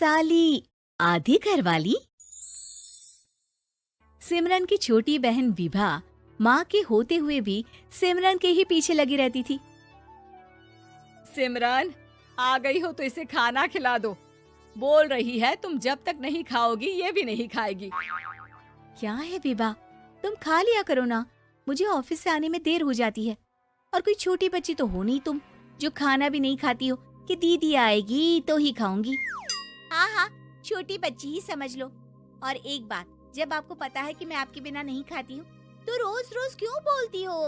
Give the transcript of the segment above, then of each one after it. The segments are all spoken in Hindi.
साली आधी घरवाली। सिमरन की छोटी बहन विभा माँ के होते हुए भी सिमरन के ही पीछे लगी रहती थी। सिमरन, आ गई हो तो इसे खाना खिला दो। बोल रही है तुम जब तक नहीं खाओगी ये भी नहीं खाएगी। क्या है विभा, तुम खा लिया करो ना, मुझे ऑफिस से आने में देर हो जाती है। और कोई छोटी बच्ची तो हो नहीं तुम जो खाना भी नहीं खाती हो कि दीदी आएगी तो ही खाऊंगी। हाँ हाँ, छोटी बच्ची ही समझ लो। और एक बात, जब आपको पता है कि मैं आपके बिना नहीं खाती हूँ तो रोज रोज क्यों बोलती हो?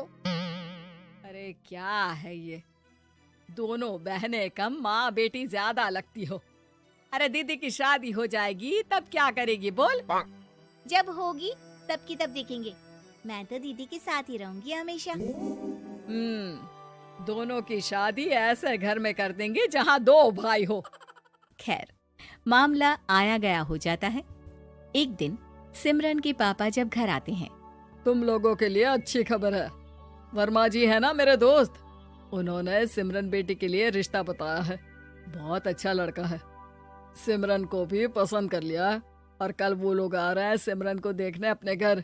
अरे क्या है ये, दोनों बहनें कम माँ बेटी ज्यादा लगती हो। अरे दीदी की शादी हो जाएगी तब क्या करेगी बोल? जब होगी तब की तब देखेंगे। मैं तो दीदी के साथ ही रहूंगी हमेशा। दोनों की शादी ऐसे घर में कर देंगे जहाँ दो भाई हो। खैर, मामला आया गया हो जाता है। एक दिन सिमरन के पापा जब घर आते हैं, तुम लोगों के लिए अच्छी खबर है। वर्मा जी है ना मेरे दोस्त, उन्होंने सिमरन बेटी के लिए रिश्ता बताया है। बहुत अच्छा लड़का है, सिमरन को भी पसंद कर लिया है और कल वो लोग आ रहे हैं सिमरन को देखने अपने घर।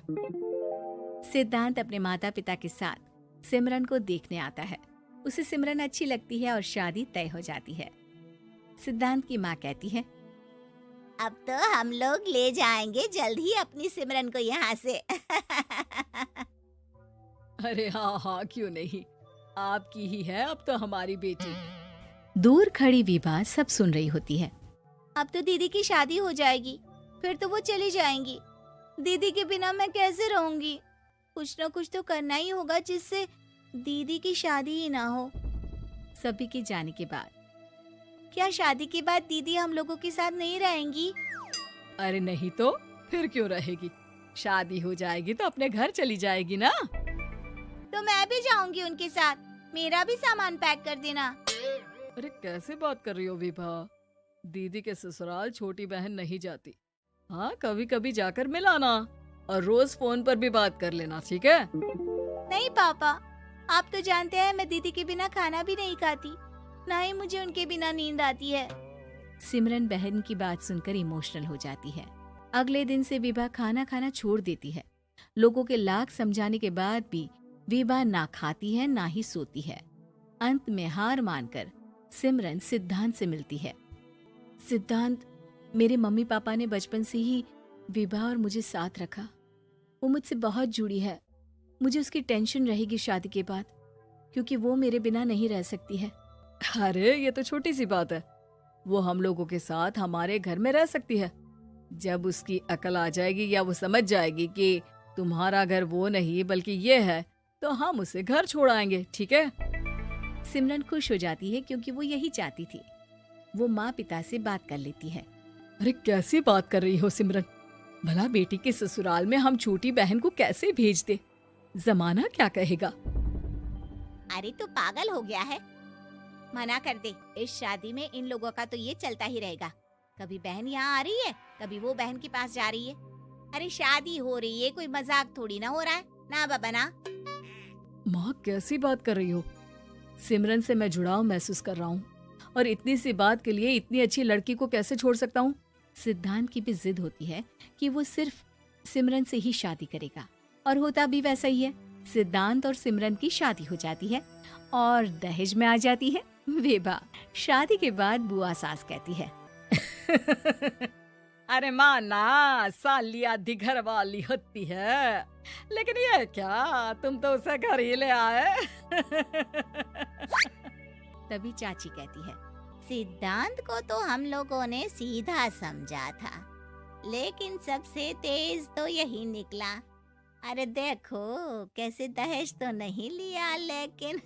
सिद्धांत अपने माता पिता के साथ सिमरन को देखने आता है। उसे सिमरन अच्छी लगती है और शादी तय हो जाती है। सिद्धांत की माँ कहती है, अब तो हम लोग ले जाएंगे जल्द ही अपनी सिमरन को यहाँ से। अरे हाँ हाँ, क्यों नहीं, आपकी ही है अब तो हमारी बेटी। दूर खड़ी विभा सब सुन रही होती है। अब तो दीदी की शादी हो जाएगी, फिर तो वो चली जाएंगी। दीदी के बिना मैं कैसे रहूंगी? कुछ न कुछ तो करना ही होगा जिससे दीदी की शादी ही ना हो। सभी के जाने के बाद क्या शादी के बाद दीदी हम लोगों के साथ नहीं रहेंगी? अरे नहीं तो फिर क्यों रहेगी, शादी हो जाएगी तो अपने घर चली जाएगी ना। तो मैं भी जाऊंगी उनके साथ, मेरा भी सामान पैक कर देना। अरे कैसे बात कर रही हो विभा, दीदी के ससुराल छोटी बहन नहीं जाती। हाँ, कभी कभी जाकर मिलाना और रोज फोन पर भी बात कर लेना, ठीक है? नहीं पापा, आप तो जानते हैं मैं दीदी के बिना खाना भी नहीं खाती, ना ही मुझे उनके बिना नींद आती है। सिमरन बहन की बात सुनकर इमोशनल हो जाती है। अगले दिन से विभा खाना खाना छोड़ देती है। लोगों के लाख समझाने के बाद भी विभा ना खाती है ना ही सोती है। अंत में हार मानकर सिमरन सिद्धांत से मिलती है। सिद्धांत, मेरे मम्मी पापा ने बचपन से ही विभा और मुझे साथ रखा। वो मुझसे बहुत जुड़ी है। मुझे उसकी टेंशन रहेगी शादी के बाद, क्योंकि वो मेरे बिना नहीं रह सकती है। अरे ये तो छोटी सी बात है, वो हम लोगों के साथ हमारे घर में रह सकती है। जब उसकी अकल आ जाएगी या वो समझ जाएगी कि तुम्हारा घर वो नहीं बल्कि ये है, तो हम उसे घर छोड़ आएंगे, ठीक है? सिमरन खुश हो जाती है क्योंकि वो यही चाहती थी। वो माँ पिता से बात कर लेती है। अरे कैसी बात कर रही हो सिमरन, भला बेटी के ससुराल में हम छोटी बहन को कैसे भेज दे? जमाना क्या कहेगा? अरे तू पागल हो गया है, मना कर दे। इस शादी में इन लोगों का तो ये चलता ही रहेगा। कभी बहन यहाँ आ रही है, कभी वो बहन के पास जा रही है। अरे शादी हो रही है, कोई मजाक थोड़ी ना हो रहा है ना बाबा ना। माँ कैसी बात कर रही हो? सिमरन से मैं जुड़ाव महसूस कर रहा हूँ और इतनी सी बात के लिए इतनी अच्छी लड़की को कैसे छोड़ सकता हूँ? सिद्धांत की भी जिद होती है कि वो सिर्फ सिमरन से ही शादी करेगा, और होता भी वैसा ही है। सिद्धांत और सिमरन की शादी हो जाती है और दहेज में आ जाती है विभा। शादी के बाद बुआ सास कहती है, अरे माँ ना, साली आधी घर वाली होती है, लेकिन ये क्या, तुम तो उसे घर ही ले आए। तभी चाची कहती है, सिद्धांत को तो हम लोगों ने सीधा समझा था, लेकिन सबसे तेज तो यही निकला। अरे देखो कैसे दहेज तो नहीं लिया, लेकिन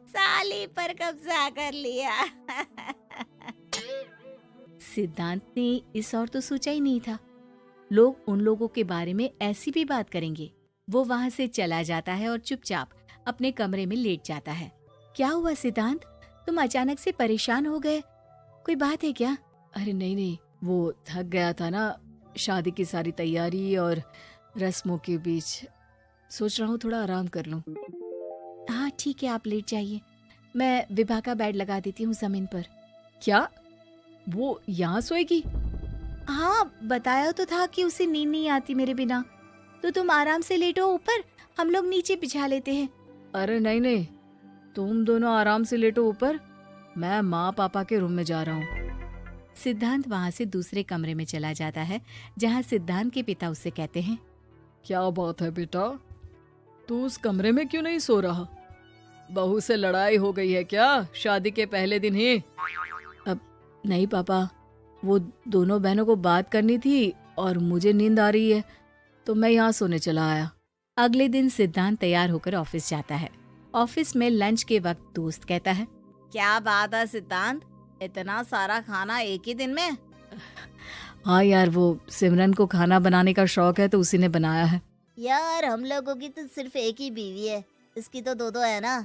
साली पर कब्जा कर लिया। सिद्धांत ने इस और तो सोचा ही नहीं था, लोग उन लोगों के बारे में ऐसी भी बात करेंगे। वो वहां से चला जाता है और चुपचाप अपने कमरे में लेट जाता है। क्या हुआ सिद्धांत, तुम अचानक से परेशान हो गए, कोई बात है क्या? अरे नहीं नहीं, वो थक गया था ना, शादी की सारी तैयारी और रस्मों के बीच, सोच रहा हूँ थोड़ा आराम कर लूं। हाँ ठीक है, आप लेट जाइए, मैं विभा का बेड लगा देती हूँ जमीन पर। क्या? वो यहाँ सोएगी? हाँ, बताया तो था कि उसे नींद नहीं आती मेरे बिना। तो तुम आराम से लेटो ऊपर, हम लोग नीचे बिछा लेते हैं। अरे नहीं नहीं, तुम दोनों आराम से लेटो ऊपर, मैं माँ पापा के रूम में जा रहा हूँ। सिद्धांत वहाँ से दूसरे कमरे में चला जाता है, जहाँ सिद्धांत के पिता उससे कहते हैं, क्या बात है बेटा, तू उस कमरे में क्यों नहीं सो रहा? बहू से लड़ाई हो गई है क्या शादी के पहले दिन ही? अब नहीं पापा, वो दोनों बहनों को बात करनी थी और मुझे नींद आ रही है, तो मैं यहाँ सोने चला आया। अगले दिन सिद्धांत तैयार होकर ऑफिस जाता है। ऑफिस में लंच के वक्त दोस्त कहता है, क्या बात है सिद्धांत, इतना सारा खाना एक ही दिन में? हाँ यार, वो सिमरन को खाना बनाने का शौक है तो उसी ने बनाया है। यार हम लोगों की तो सिर्फ एक ही बीवी है, इसकी तो दो है ना।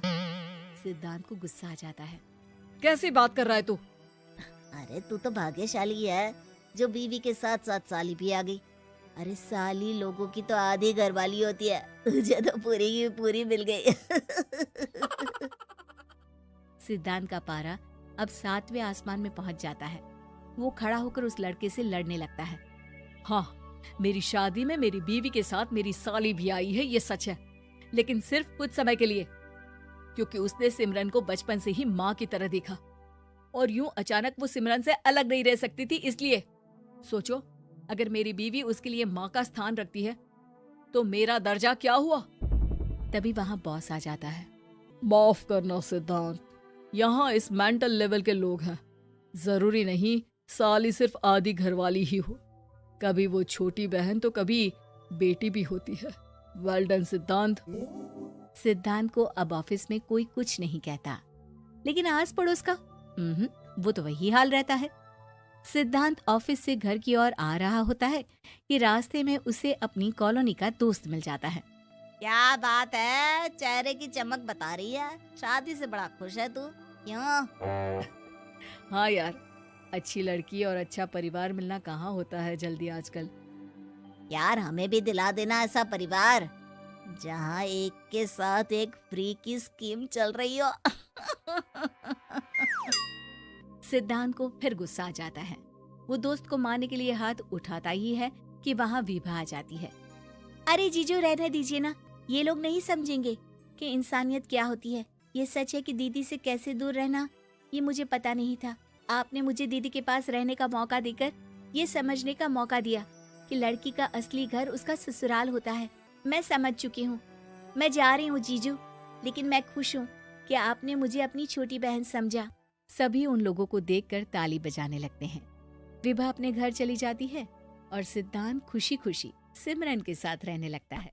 सिद्धांत को गुस्सा आ जाता है। कैसी बात कर रहा है तू? अरे तू तो भाग्यशाली है जो बीवी के साथ साथ साली भी आ गई। अरे साली लोगों की तो आधी घरवाली होती है, तुझे तो पूरी की पूरी मिल गई। सिद्धांत का पारा अब 7वें आसमान में पहुंच जाता है। वो खड़ा होकर उस लड़के से लड़ने लगता है। हाँ, मेरी शादी में मेरी बीवी के साथ मेरी साली भी आई है, ये सच है, लेकिन सिर्फ कुछ समय के लिए, क्योंकि उसने सिमरन को बचपन से ही माँ की तरह देखा और यूं अचानक वो सिमरन से अलग नहीं रह सकती थी। इसलिए सोचो, अगर मेरी बीवी उसके लिए माँ का स्थान रखती है तो मेरा दर्जा क्या हुआ? तभी वहाँ बॉस आ जाता है। माफ करना सिद्धांत, यहाँ इस मेंटल लेवल के लोग हैं, जरूरी नहीं साली सिर्फ आधी घरवाली ही हो, कभी वो छोटी बहन तो कभी बेटी भी होती है। वेल डन सिद्धांत। सिद्धांत को अब ऑफिस में कोई कुछ नहीं कहता, लेकिन आस पड़ोस का वो तो वही हाल रहता है। सिद्धांत ऑफिस से घर की ओर आ रहा होता है कि रास्ते में उसे अपनी कॉलोनी का दोस्त मिल जाता है। क्या बात है, चेहरे की चमक बता रही है, शादी से बड़ा खुश है तू, क्यों? हाँ यार, अच्छी लड़की और अच्छा परिवार मिलना कहाँ होता है जल्दी आजकल। यार हमें भी दिला देना ऐसा परिवार जहाँ एक के साथ एक फ्री की स्कीम चल रही हो। सिद्धांत को फिर गुस्सा आ जाता है। वो दोस्त को मारने के लिए हाथ उठाता ही है कि वहाँ विभा आ जाती है। अरे जीजू, रहने दीजिए ना, ये लोग नहीं समझेंगे कि इंसानियत क्या होती है। ये सच है कि दीदी से कैसे दूर रहना, ये मुझे पता नहीं था। आपने मुझे दीदी के पास रहने का मौका देकर ये समझने का मौका दिया कि लड़की का असली घर उसका ससुराल होता है। मैं समझ चुकी हूँ, मैं जा रही हूँ जीजू, लेकिन मैं खुश हूँ कि आपने मुझे अपनी छोटी बहन समझा। सभी उन लोगों को देखकर ताली बजाने लगते हैं। विभा अपने घर चली जाती है और सिद्धांत खुशी खुशी सिमरन के साथ रहने लगता है।